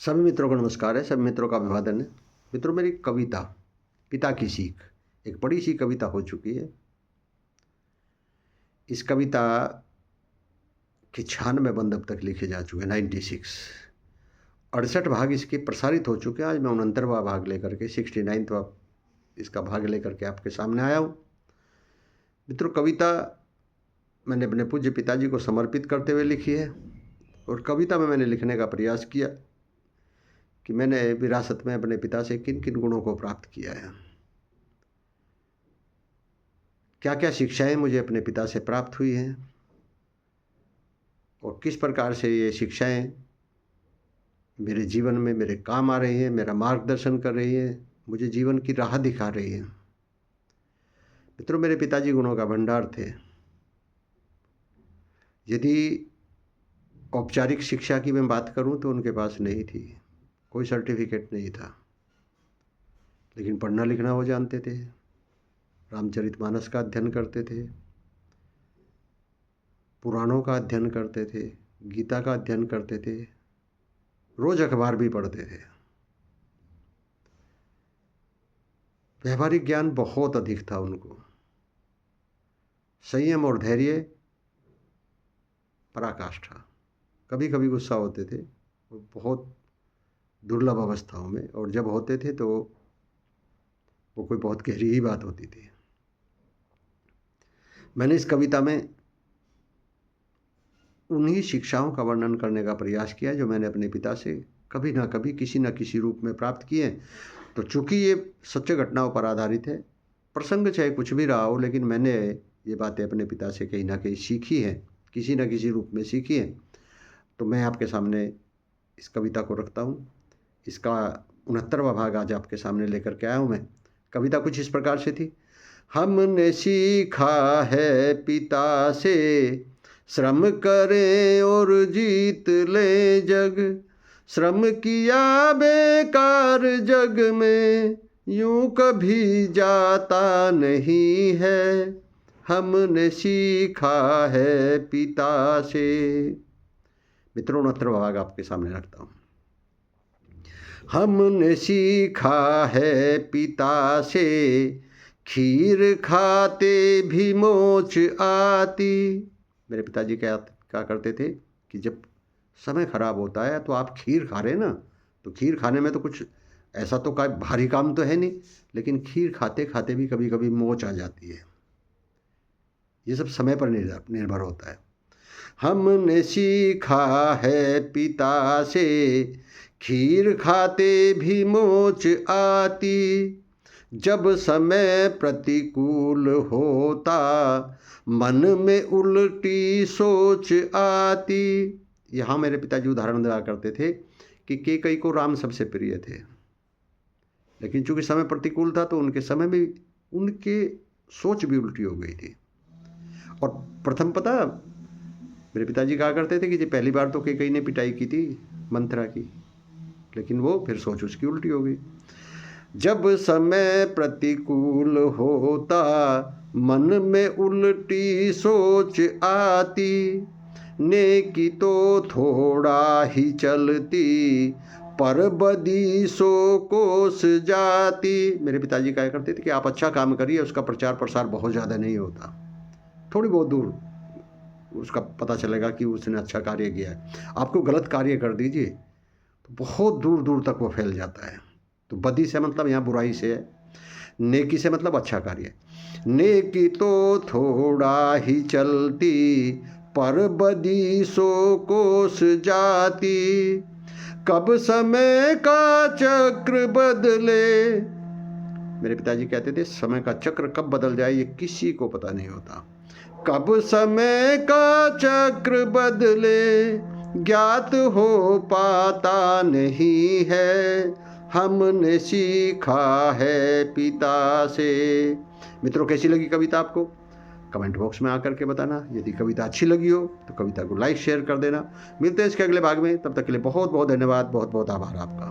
सभी मित्रों को नमस्कार है। सभी मित्रों का अभिवादन है। मित्रों, मेरी कविता पिता की सीख एक बड़ी सी कविता हो चुकी है। इस कविता के 96 बंद अब तक लिखे जा चुके हैं। 96 68 भाग इसके प्रसारित हो चुके हैं। आज मैं 69वां भाग लेकर के 69वां इसका भाग लेकर के आपके सामने आया हूँ। मित्रों, कविता मैंने अपने पूज्य पिताजी को समर्पित करते हुए लिखी है और कविता में मैंने लिखने का प्रयास किया कि मैंने विरासत में अपने पिता से किन किन गुणों को प्राप्त किया है, क्या क्या शिक्षाएं मुझे अपने पिता से प्राप्त हुई हैं और किस प्रकार से ये शिक्षाएं मेरे जीवन में मेरे काम आ रही हैं, मेरा मार्गदर्शन कर रही हैं, मुझे जीवन की राह दिखा रही हैं। मित्रों, मेरे पिताजी गुणों का भंडार थे। यदि औपचारिक शिक्षा की मैं बात करूं तो उनके पास नहीं थी, कोई सर्टिफिकेट नहीं था, लेकिन पढ़ना लिखना वो जानते थे। रामचरितमानस का अध्ययन करते थे, पुराणों का अध्ययन करते थे, गीता का अध्ययन करते थे, रोज अखबार भी पढ़ते थे। व्यवहारिक ज्ञान बहुत अधिक था उनको। संयम और धैर्य पराकाष्ठा। कभी कभी गुस्सा होते थे, वो बहुत दुर्लभ अवस्थाओं में, और जब होते थे तो वो कोई बहुत गहरी ही बात होती थी। मैंने इस कविता में उन्हीं शिक्षाओं का वर्णन करने का प्रयास किया जो मैंने अपने पिता से कभी ना कभी किसी न किसी रूप में प्राप्त किए। तो चूंकि ये सच्चे घटनाओं पर आधारित है, प्रसंग चाहे कुछ भी रहा हो, लेकिन मैंने ये बातें अपने पिता से कहीं ना कहीं सीखी हैं, किसी न किसी रूप में सीखी हैं। तो मैं आपके सामने इस कविता को रखता हूँ। इसका 69वां भाग आज आपके सामने लेकर के आया हूँ मैं। कविता कुछ इस प्रकार से थी। हमने सीखा है पिता से, श्रम करें और जीत ले जग, श्रम किया बेकार जग में यूं कभी जाता नहीं है। हमने सीखा है पिता से। मित्रों, 69वां भाग आपके सामने रखता हूँ। हमने सीखा है पिता से, खीर खाते भी मोच आती। मेरे पिताजी क्या करते थे कि जब समय खराब होता है तो आप खीर खा रहे हैं ना, तो खीर खाने में तो कुछ ऐसा तो का भारी काम तो है नहीं, लेकिन खीर खाते खाते भी कभी कभी मोच आ जाती है। ये सब समय पर निर्भर होता है। हमने सीखा है पिता से, खीर खाते भी मोच आती। जब समय प्रतिकूल होता, मन में उल्टी सोच आती। यहाँ मेरे पिताजी उदाहरण दिया करते थे कि कैकेयी को राम सबसे प्रिय थे, लेकिन चूंकि समय प्रतिकूल था तो उनके समय में उनके सोच भी उल्टी हो गई थी। और प्रथम पता मेरे पिताजी कहा करते थे कि जी पहली बार तो कैकेयी ने पिटाई की थी मंथरा की, लेकिन वो फिर सोच उसकी उल्टी हो गई। जब समय प्रतिकूल होता, मन में उल्टी सोच आती। नेकी तो थोड़ा ही चलती, पर बदी सो कोस जाती। मेरे पिताजी कहा करते थे कि आप अच्छा काम करिए, उसका प्रचार प्रसार बहुत ज़्यादा नहीं होता, थोड़ी बहुत दूर उसका पता चलेगा कि उसने अच्छा कार्य किया है। आपको गलत कार्य कर दीजिए तो बहुत दूर दूर तक वो फैल जाता है। तो बदी से मतलब यहाँ बुराई से है, नेकी से मतलब अच्छा कार्य। नेकी तो थोड़ा ही चलती, पर बदी सो कोस जाती। कब समय का चक्र बदले। मेरे पिताजी कहते थे समय का चक्र कब बदल जाए ये किसी को पता नहीं होता। कब समय का चक्र बदले, ज्ञात हो पाता नहीं है। हमने सीखा है पिता से। मित्रों, कैसी लगी कविता आपको? कमेंट बॉक्स में आकर के बताना। यदि कविता अच्छी लगी हो तो कविता को लाइक शेयर कर देना। मिलते हैं इसके अगले भाग में, तब तक के लिए बहुत बहुत धन्यवाद, बहुत बहुत आभार आपका।